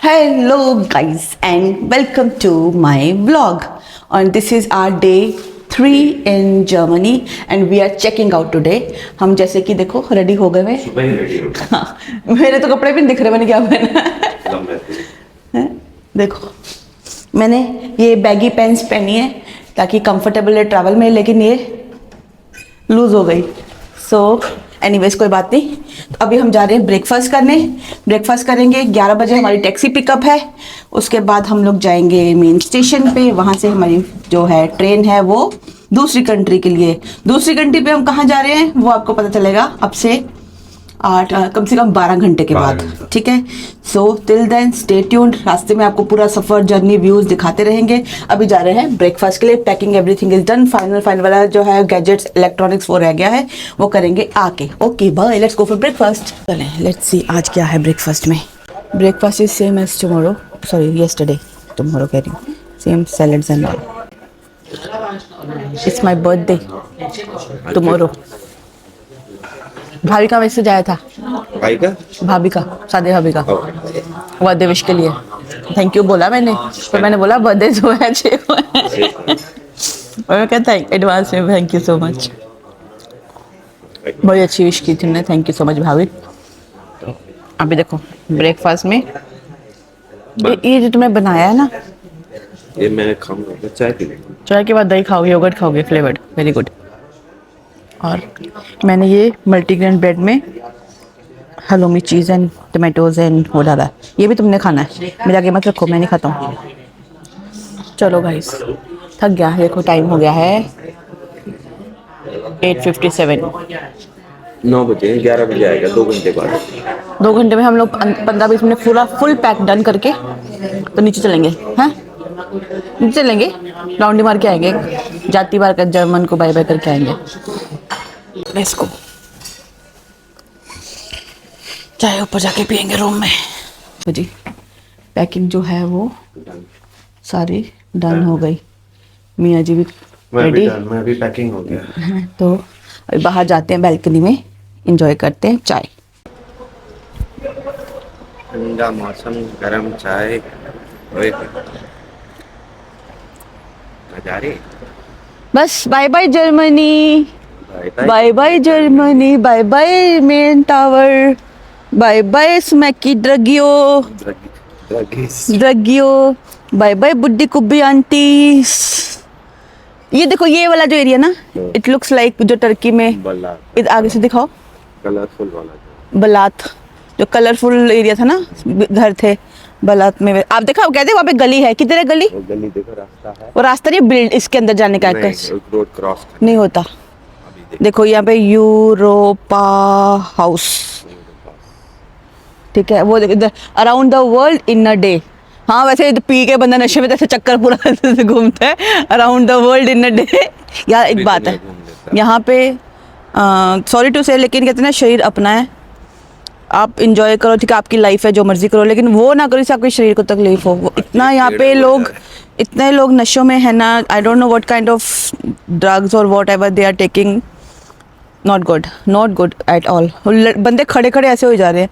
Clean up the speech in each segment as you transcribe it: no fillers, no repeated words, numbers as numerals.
Hello guys and welcome to my vlog. And this is our day 3 in Germany and we are checking out today. हम जैसे कि देखो ready हो गए हैं। सुबह ही रेडी हो गए। हाँ, मेरे तो कपड़े भी नहीं दिख रहे मैंने क्या पहना है। देखो मैंने ये बैगी पैंट्स पहनी है ताकि कंफर्टेबल है ट्रैवल में, लेकिन ये लूज हो गई। सो एनीवेज कोई बात नहीं। तो अभी हम जा रहे हैं ब्रेकफास्ट करने। ब्रेकफास्ट करेंगे, 11 बजे हमारी टैक्सी पिकअप है। उसके बाद हम लोग जाएंगे मेन स्टेशन पे, वहाँ से हमारी जो है ट्रेन है वो दूसरी कंट्री के लिए। दूसरी कंट्री पे हम कहाँ जा रहे हैं वो आपको पता चलेगा अब से कम से कम 12 घंटे के बाद, ठीक है। So till then stay tuned. रास्ते में आपको पूरा सफर जर्नी व्यूज दिखाते रहेंगे। अभी जा रहे हैं ब्रेकफास्ट के लिए। Packing everything is done. Final वाला जो है गैजेट्स इलेक्ट्रॉनिक्स वो रह गया है, वो करेंगे आके। Okay bye, let's go for breakfast. चलें लेट्स सी आज क्या है ब्रेकफास्ट में। Breakfast is same as tomorrow, sorry yesterday, tomorrow कह रही हूँ। Same salads and all. It's my birthday tomorrow. भाभी का मैसेज आया था। भाभी का सादे भाभी का बर्थडे विश के लिए थैंक यू बोला मैंने, तो मैंने बोला बर्थडे जो है और मैं कहता है एडवांस में थैंक यू सो मच। बड़ी अच्छी विश की थी उन्होंने, थैंक यू सो मच भाभी। अभी देखो ब्रेकफास्ट में ये जो तुमने बनाया है ना, ये मैं खाऊंगा। चाय पी लेंगे। चाय के बाद दही खाओगे, योगर्ट खाओगे फ्लेवर्ड, वेरी गुड। और मैंने ये मल्टीग्रेन ब्रेड में हलोमी चीज़ एंड टमाटोज एंड वो डाला। ये भी तुमने खाना है, मेरे आगे मत रखो, मैं नहीं खाता हूँ। चलो गाइस थक गया, देखो टाइम हो गया है 8:57। 9 बजे 11 बजे आएगा, 2 घंटे बाद। 2 घंटे में हम लोग 15-20 मिनट पूरा फुल पैक डन करके तो नीचे चलेंगे। हैं नीचे चलेंगे, राउंडी मार के आएंगे, जाती बार कर जर्मन को बाय बाय करके आएंगे। Let's go. चाय ऊपर जाके पियेंगे रूम में। तो जी पैकिंग जो है वो सारी डन हो गई। मियाँ जी भी रेडी, मैं भी पैकिंग हो गया। तो अभी बाहर जाते हैं, बैल्कनी में एंजॉय करते हैं चाय। ठंडा मौसम, गरम चाय, नजारे। बस bye bye Germany, bye bye Germany, bye bye Main Tower, bye bye स्मैकी ड्रगियो, बाय बाय बुड्ढी कुब्बी आंटी। ये देखो ये वाला जो एरिया ना, इट लुक्स लाइक जो टर्की में बलात। आगे से दिखाओ, कलरफुल वाला बलात जो कलरफुल एरिया था ना, घर थे बलात में। आप देखा कहते वहाँ पे गली है, किधर है गली? गली देखो, रास्ता है। वो रास्ता नहीं, बिल्ड इसके अंदर जाने का रोड क्रॉस नहीं होता। देखो यहाँ पे यूरोपा हाउस, ठीक है। वो इधर around the world in a day. हाँ वैसे पी के बंदा नशे में ऐसे चक्कर पूरा घूमता है around the world in a day. यार एक बात है यहाँ पे, सॉरी टू से, लेकिन कहते हैं ना शरीर अपना है, आप इंजॉय करो, ठीक है, आपकी लाइफ है, जो मर्जी करो, लेकिन वो ना करो इससे आपके शरीर को तकलीफ हो। वो इतना यहाँ पे लोग, इतने लोग नशों में है ना, I don't know what kind of drugs और whatever they are taking. Not good at all. बंदे खड़े खड़े ऐसे हो जा रहे हैं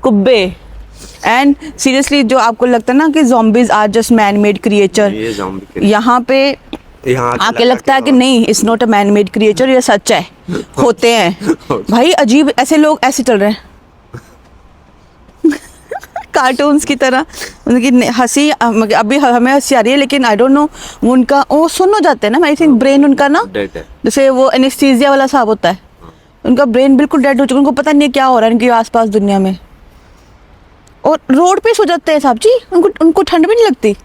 कुब्बे। एंड सीरियसली जो आपको लगता है ना कि zombies are just man made creature, यहाँ पे आके लगता है कि नहीं, it's not a man made creature, ये सच है, होते हैं भाई। अजीब ऐसे लोग ऐसे चल रहे हैं कार्टून्स की तरह। उनकी हंसी, अभी हमें हंसी आ रही है, लेकिन आई डोंट नो उनका वो सुन हो जाते हैं ना, आई थिंक ब्रेन उनका ना जैसे वो एनेस्थीसिया वाला साहब होता है, उनका ब्रेन बिल्कुल डेड हो चुका, उनको पता नहीं क्या हो रहा है उनके आसपास दुनिया में। और रोड पे सो जाते हैं साहब जी, उनको ठंड भी नहीं लगती,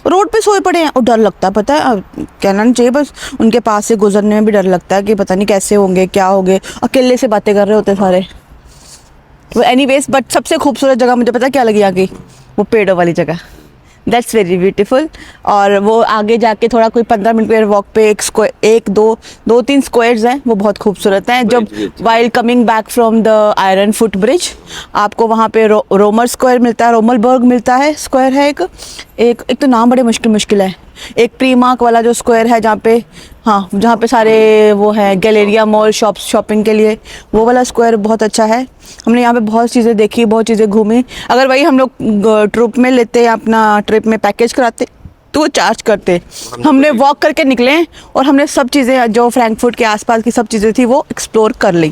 रोड पे सोए पड़े हैं। और डर लगता है, पता है कहना नहीं चाहिए, बस उनके पास से गुजरने में भी डर लगता है कि पता नहीं कैसे होंगे, क्या होंगे, अकेले से बातें कर रहे होते सारे। वो एनीवेज, बट सबसे खूबसूरत जगह मुझे पता क्या लगी यहाँ की, वो पेड़ों वाली जगह, दैट्स वेरी ब्यूटीफुल। और वो आगे जाके थोड़ा कोई 15 मिनट के वॉक पे एक दो तीन स्क्वायर्स हैं, वो बहुत खूबसूरत हैं। जब while coming back from the iron foot bridge आपको वहाँ पे रोमर स्क्वायर मिलता है, रोमलबर्ग मिलता है, स्क्वायर है एक तो नाम बड़े मुश्किल है, एक प्रीमार्क वाला जो स्क्वायर है जहाँ पे, हाँ जहाँ पे सारे वो है गैलेरिया मॉल शॉप्स शॉपिंग के लिए, वो वाला स्क्वायर बहुत अच्छा है। हमने यहाँ पे बहुत चीज़ें देखी, बहुत चीज़ें घूमी। अगर वही हम लोग ट्रिप में लेते अपना ट्रिप में पैकेज कराते तो वो चार्ज करते। हमने वॉक करके निकले और हमने सब चीज़ें जो फ्रैंकफर्ट के आसपास की सब चीज़ें थी वो एक्सप्लोर कर ली।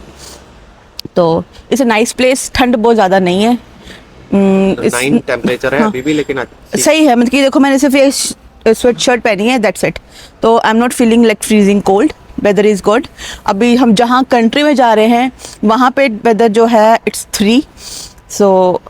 तो इट्स अ नाइस प्लेस, ठंड बहुत ज़्यादा नहीं है। 9 टेम्परेचर है अभी भी, लेकिन सही है। मतलब कि देखो मैंने सिर्फ ये स्वेट शर्ट पहनी है, दैट्स इट। तो I am not feeling like freezing cold, weather is good. अभी हम जहाँ कंट्री में जा रहे हैं वहाँ पे वेदर जो है it's 3, so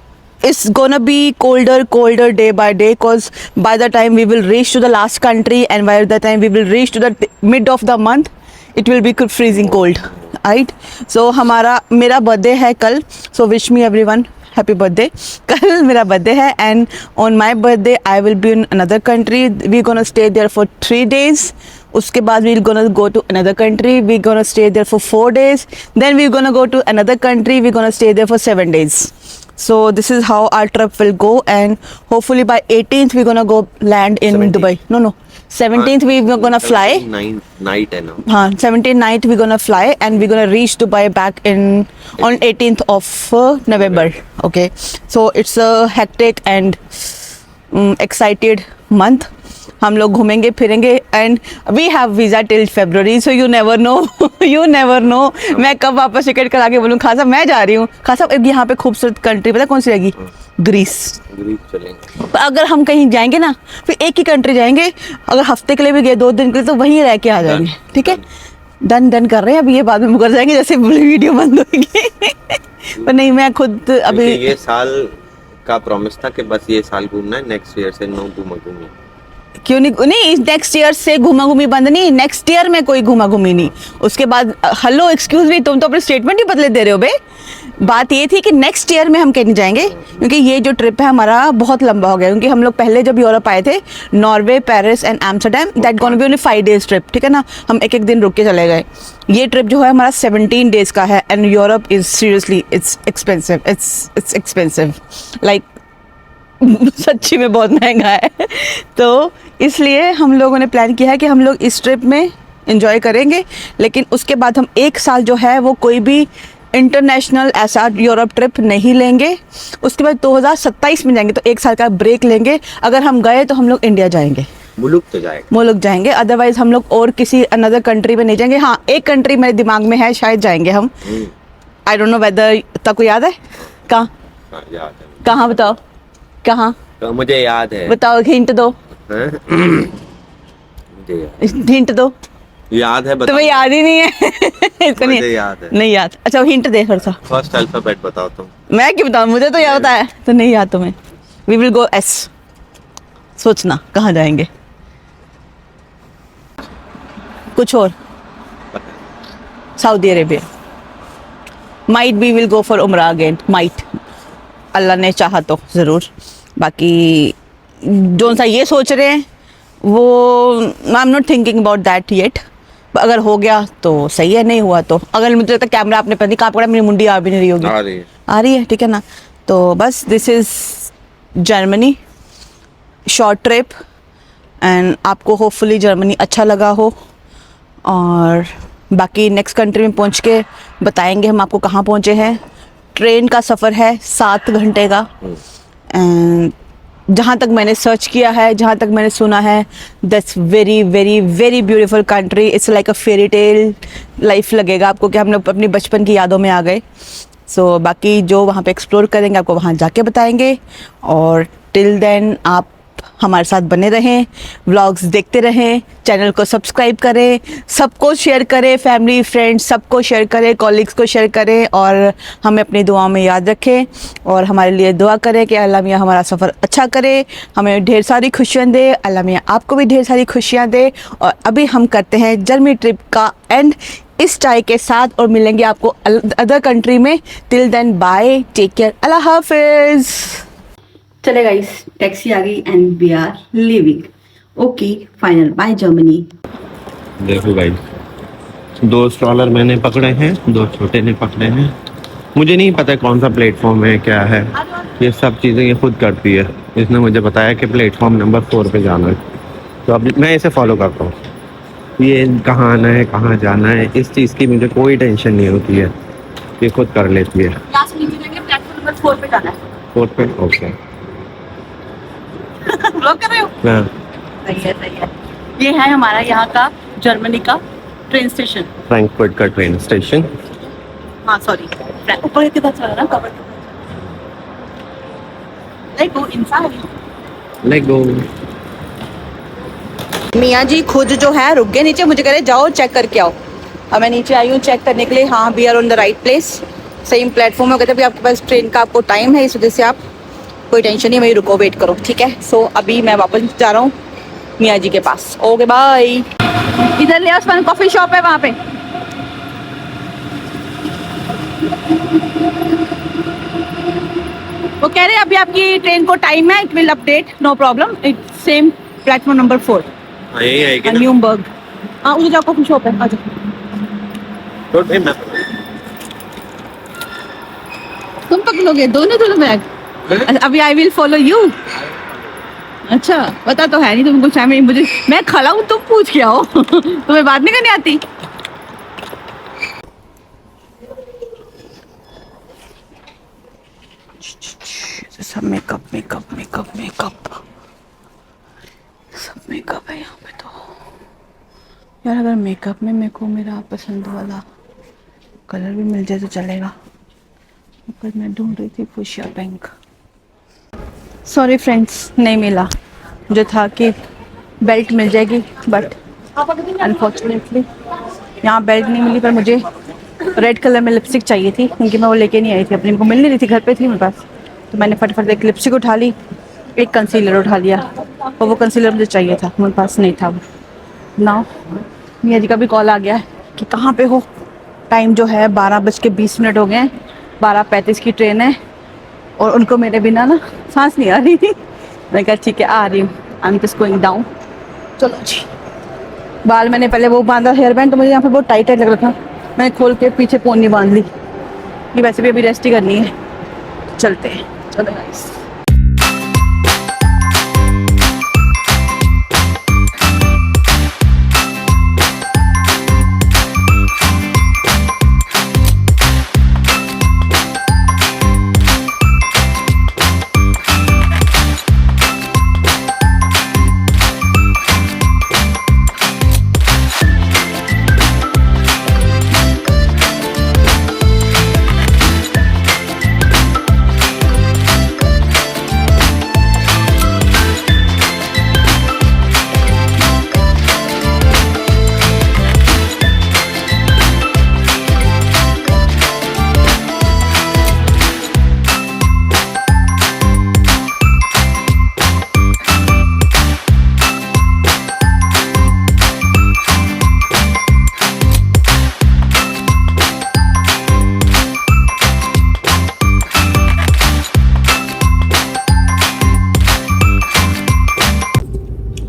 it's gonna be colder day by day, because by the time we will reach to the last country and by the time we will reach to the mid of the month it will be freezing cold, right? So मेरा birthday है कल, so wish me everyone happy birthday। कल मेरा birthday है and on my birthday I will be in another country, we gonna stay there for 3 days। उसके बाद we're gonna go to another country, we're gonna stay there for 4 days, then we're gonna go to another country, we're gonna stay there for 7 days। So this is how our trip will go, and hopefully by 18th we're gonna go land in 17th. Dubai। No, 17th we're gonna fly। 9 है ना? हाँ 17th night we're gonna fly and we're gonna reach Dubai back on 18th of November। Okay, so it's a hectic and excited month। हम लोग घूमेंगे फिरेंगे and we have visa till February, so you never know you never know मैं कब वापस ticket करा के बोलूँ खान साहब मैं जा रही हूँ। खान साहब यहाँ पे खूबसूरत कंट्री पता कौन सी रहेगी? ग्रीस चलेंगे। अगर हम कहीं जाएंगे ना फिर एक ही कंट्री जाएंगे, अगर हफ्ते के लिए भी गए 2 दिन के लिए तो वहीं रह के आ जाएंगे। ठीक है, डन कर रहे हैं। अभी ये बाद में मुकर जाएंगे जैसे वीडियो बंद होगी पर नहीं, मैं खुद अभी ये साल का प्रॉमिस था कि बस ये साल घूमना है, नेक्स्ट ईयर से नो घूमा। क्यों नहीं नेक्स्ट ईयर से घुमा घूमी बंद नहीं, नेक्स्ट ईयर में कोई घुमा घूमी नहीं। उसके बाद हेलो एक्सक्यूज मी, तुम तो अपने स्टेटमेंट ही बदले दे रहे हो बे। बात ये थी कि नेक्स्ट ईयर में हम कहीं नहीं जाएंगे, क्योंकि ये जो ट्रिप है हमारा बहुत लंबा हो गया। क्योंकि हम लोग पहले जब यूरोप आए थे, Norway, Paris and Amsterdam, that gonna be only 5 days trip. ठीक है ना, हम एक दिन रुक के चले गए। ये ट्रिप जो है हमारा 17 days का है and Europe is seriously it's expensive like सच्ची में बहुत महंगा है। तो इसलिए हम लोगों ने प्लान किया है कि हम लोग इस ट्रिप में एंजॉय करेंगे, लेकिन उसके बाद हम 1 साल जो है वो कोई भी इंटरनेशनल ऐसा यूरोप ट्रिप नहीं लेंगे। उसके बाद 2027 में जाएंगे, तो 1 साल का ब्रेक लेंगे। अगर हम गए तो हम लोग इंडिया जाएंगे, मुल्क जाएंगे, अदरवाइज हम लोग और किसी अनदर कंट्री में नहीं जाएंगे। हाँ, एक कंट्री मेरे दिमाग में है, शायद जाएंगे हम। आई डोंट नो वेदर, तक याद है कहाँ? कहाँ बताओ, कहाँ? तो मुझे याद है, बताओ, हिंट दो। हिंट दो। याद है, तुम्हें याद ही नहीं है इसको नहीं याद है, नहीं याद। अच्छा हिंट दे थोड़ा सा। फर्स्ट अल्फाबेट बताओ तुम। मैं क्यों बताऊं, मुझे तो याद होता है। तो नहीं याद तुम्हें। वी विल गो एस। सोचना कहाँ जाएंगे, कुछ और। Saudi Arabia. Might we will go for उमरा अगेन, माइट, अल्लाह ने चाहा तो ज़रूर। बाकी जो सा ये सोच रहे हैं वो आई am not thinking about that yet. अगर हो गया तो सही है, नहीं हुआ तो अगर मुझे लगता है कैमरा आपने पता नहीं कहाँ पकड़ा, मेरी मुंडी आ भी नहीं रही होगी। आ रही है ठीक है ना। तो बस this is Germany short trip and आपको होपफुली जर्मनी अच्छा लगा हो। और बाकी नेक्स्ट कंट्री में पहुंच के बताएंगे हम आपको कहाँ पहुंचे हैं। ट्रेन का सफ़र है 7 घंटे का एंड जहाँ तक मैंने सर्च किया है, जहाँ तक मैंने सुना है, that's very very very beautiful country. It's like a fairy tale life लगेगा आपको कि हम लोग अपनी बचपन की यादों में आ गए। सो बाकी जो वहाँ पे एक्सप्लोर करेंगे आपको वहाँ जाके बताएंगे। और टिल देन आप हमारे साथ बने रहें, व्लॉग्स देखते रहें, चैनल को सब्सक्राइब करें, सबको शेयर करें, फैमिली फ्रेंड्स सबको शेयर करें, कॉलीग्स को शेयर करें और हमें अपनी दुआओं में याद रखें। और हमारे लिए दुआ करें कि अल्लाह मियाँ हमारा सफ़र अच्छा करे, हमें ढेर सारी खुशियाँ दे, अल्लाह मियाँ आपको भी ढेर सारी खुशियाँ दे। और अभी हम करते हैं जर्मनी ट्रिप का एंड इस चाय के साथ और मिलेंगे आपको अदर कंट्री में। Till then bye, take care, अल्लाह हाफिज़। चले गाइस, टैक्सी आ गई and we are leaving. Okay final, bye Germany. देखो गाइस, 2 स्ट्रॉलर मैंने पकड़े हैं, 2 छोटे ने पकड़े हैं। मुझे नहीं पता कौन सा प्लेटफॉर्म है, क्या है, ये सब चीज़ें ये खुद करती है। इसने मुझे बताया कि प्लेटफॉर्म नंबर 4 पे जाना है, तो अब मैं इसे फॉलो करता हूँ। ये कहाँ आना है, कहाँ जाना है, इस चीज़ की मुझे कोई टेंशन नहीं होती है, ये खुद कर लेती है। क्लास नीचे जाएंगे, प्लेटफॉर्म नंबर 4 पे जाना है। 4 पे ओके। ब्लॉक कर रहे हो? हाँ, सही है, सही है। ये है हमारा यहाँ का जर्मनी का ट्रेन स्टेशन। फ्रैंकफर्ट का ट्रेन स्टेशन। हाँ सॉरी, ऊपर के पास चला ना, कवर लाइक वो इंसान। Let's go. मियाँ जी खुद जो है रुक गए नीचे, मुझे कह रहे जाओ चेक करके आओ। अब मैं नीचे आई हूँ चेक करने के लिए। हाँ, we are on the right place, same platform है। कहते हैं आपके पास ट्रेन का आपको टाइम है, इस वजह से आप कोई टेंशन नहीं, वही रुको, वेट करो, ठीक है। सो अभी मैं वापस जा रहा हूँ मियाँ जी के पास। Okay bye. इधर ले उस्मान, कॉफी शॉप है वहाँ पे। वो कह रहे हैं अभी आपकी ट्रेन को टाइम है, it will update, no problem, it same platform number 4 हाँ, यही आएगी ना। न्यूमबर्ग। हाँ, उधर जाओ, कॉफी शॉप है, आ जाओ। तो टाइम ना। तुम पकड़ोगे दोनों बैग? अभी आई विल फॉलो यू। अच्छा, पता तो है नहीं तुमको, शायद मुझे, मैं खड़ा हूँ, तुम पूछ के आओ। तुम्हें बात नहीं करनी आती? सब मेकअप मेकअप मेकअप मेकअप, सब मेकअप है यहाँ पे तो। यार अगर मेकअप में मेरे को मेरा पसंद वाला कलर भी मिल जाए तो चलेगा, पर मैं ढूंढ रही थी फुशिया पिंक। सॉरी फ्रेंड्स, नहीं मिला। जो था कि बेल्ट मिल जाएगी, बट अनफॉर्चुनेटली यहाँ बेल्ट नहीं मिली। पर मुझे रेड कलर में लिपस्टिक चाहिए थी, क्योंकि मैं वो लेके नहीं आई थी, अपनी को मिल नहीं रही थी, घर पे थी मेरे पास। तो मैंने फटाफट एक लिपस्टिक उठा ली, एक कंसीलर उठा लिया, और वो कंसीलर मुझे चाहिए था, मेरे पास नहीं था वो। नाउ मियाँ जी का भी कॉल आ गया है कि कहाँ पे हो। टाइम जो है 12:20 हो गए हैं, 12:35 की ट्रेन है, और उनको मेरे बिना ना सांस नहीं आ रही थी। मैंने कहा ठीक है, आ रही हूँ, I am just going down. चलो जी। बाल मैंने पहले वो बांधा हेयर बैंड, तो मुझे यहाँ पे बहुत टाइट टाइट लग रहा था, मैंने खोल के पीछे पोनी बांध ली। ये वैसे भी अभी रेस्ट ही करनी है, चलते हैं। चलो गाइस।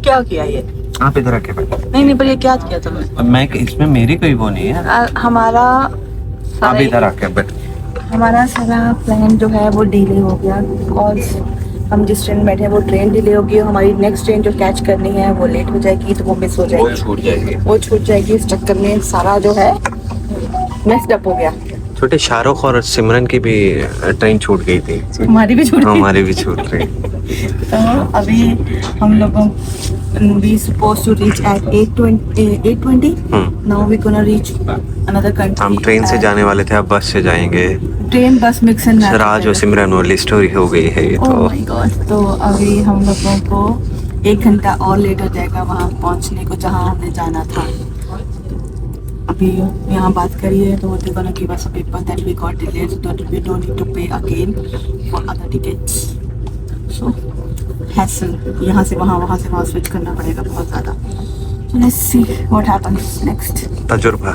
क्या किया ये? आप इधर आके बैठो। नहीं, पर ये क्या किया तुमने? अब मैं इसमें मेरी कोई वो नहीं है। हमारा आप इधर आके बैठो। हमारा सारा प्लान जो है वो डिले हो गया, बिकॉज हम जिस ट्रेन में बैठे हैं वो ट्रेन डिले होगी, और हमारी नेक्स्ट ट्रेन जो कैच करनी है वो लेट हो जाएगी, तो वो मिस हो जाएगी, वो छूट जाएगी। इस चक्कर में सारा जो है मिस्ड अप हो गया। छोटे शाहरुख और सिमरन की भी ट्रेन छूट गई थी। हमारी भी छूट गई। हमारी भी छूट गई। तो अभी हम लोगों we supposed to reach at 8:20. Now we gonna reach another country. हम ट्रेन से जाने वाले थे, अब बस से जाएंगे। Train bus mix and match. राज और सिमरन वाली स्टोरी हो गई है ये तो। Oh my God, तो अभी हम लोगों को 1 घंटा और लेट हो जाएगा वहाँ पहुँचने को जहाँ हमने जाना था। अभी यहाँ बात करिए तो they're gonna give us a paper that we got delayed, so that we don't need to pay again for other tickets. So hassle, यहाँ से वहाँ से वहाँ स्विच करना पड़ेगा बहुत ज़्यादा। So let's see what happens next. तजुर्बा,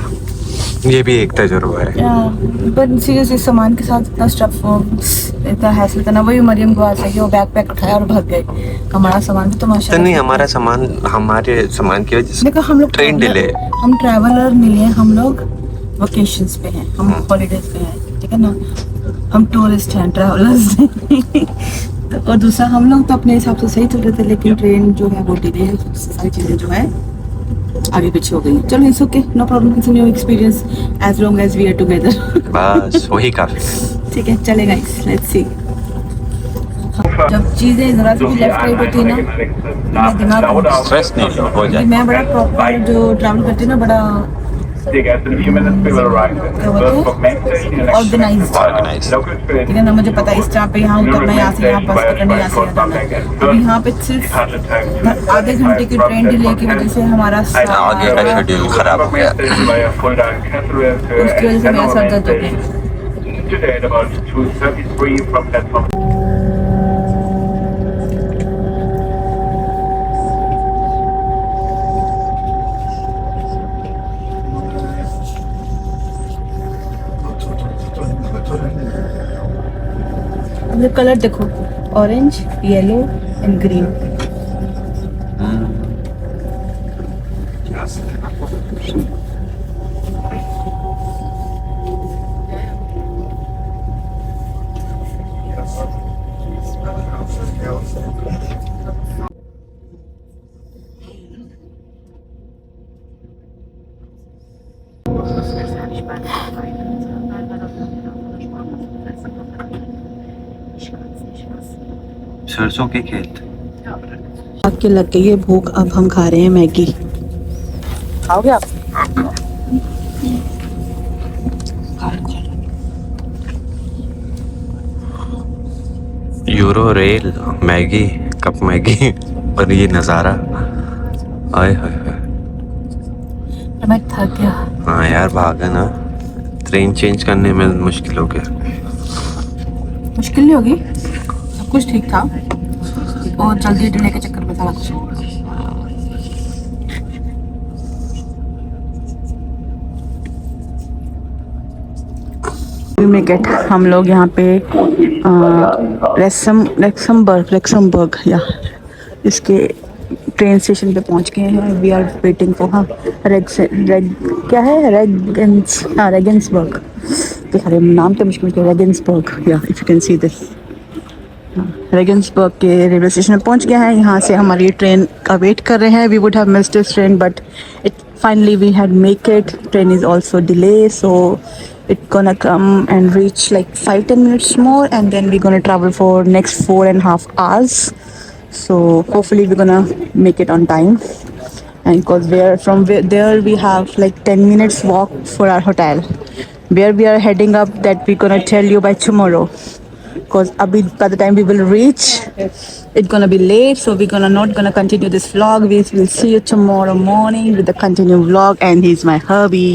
ये भी एक तजुर्बा है। बट सीरियसली सामान के साथ इतना स्टफ, इतना हैसल करना। वही मरियम को आज चाहिए, वो बैग पैक उठाया और भाग गए। हमारा सामान भी तो माशाल्लाह नहीं, हमारे सामान की वजह से देखो, हम लोग ट्रेन डिले। हम ट्रैवलर नहीं है, हम लोग वेकेशंस पे हैं, हम हॉलीडेज पे हैं, ठीक है ना। हम टूरिस्ट हैं, ट्रैवलर्स नहीं। और दूसरा हम लोग तो अपने हिसाब से सही चल रहे थे, लेकिन ट्रेन जो है वो डिले है, सारी चीज़ें जो है आगे पीछे हो गई। चलो it's okay, no problem, it's new experience as long as we are together. बस वही काफी है। ठीक है, चलेगा, लेट्स सी। जब चीज़ें ज़रा सी भी लेफ्ट राइट होती है ना, मेरा दिमाग, स्ट्रेस नहीं हो क्योंकि जाए। मैं बड़ा प्रॉपर जो ट्रैवल करती हूँ ना, बड़ा क्या बोलते हैं, ऑर्गेनाइज्ड। ऑर्गेनाइज। ठीक है ना, मुझे पता है इस जहाँ पे यहाँ उतरना है, यहाँ से यहाँ बस पकड़ना है, यहाँ से यहाँ जाना है। अब यहाँ पे सिर्फ आधे घंटे की ट्रेन डिले की वजह से हमारा आगे का शेड्यूल खराब हो गया। उसकी वजह से मेरा सर दर्द हो गया। Today at about 2:33 from platform. अब ये कलर देखो, ऑरेंज, येलो एंड ग्रीन। सरसों के खेत। आपके लग गई है भूख, अब हम खा रहे हैं मैगी। खाओगे आप? Euro rail Maggi, cup Maggi और ये नज़ारा, आए हाय हाय। मैं थक गया। हाँ यार, भागा ना, ट्रेन चेंज करने में मुश्किल हो गया। मुश्किल नहीं होगी, सब कुछ ठीक था, और जल्दी डिले के चक्कर में सारा कुछ। मेकेट हम लोग यहाँ पे रेक्समबर्ग या इसके ट्रेन स्टेशन पे पहुँच गए हैं। वी आर वेटिंग फॉर क्या है, रेगेंसबर्ग। अरे नाम तो मुश्किल है, रेगेंसबर्ग, या if you can see this. Regensburg के रेलवे स्टेशन में पहुंच गए हैं। यहाँ से हमारी ट्रेन का वेट कर रहे हैं। We would have missed this train but it finally we had make it. Train is also delay, so it gonna come and reach like 5-10 minutes more, and then we're gonna travel for next 4.5 hours. So hopefully we're gonna make it on time, and because there we have like 10 minutes walk for our hotel. Where we are heading up, that we're gonna tell you by tomorrow, because by the time we will reach, it's gonna be late, so we're not gonna continue this vlog. We will see you tomorrow morning with the continued vlog. And he's my hubby.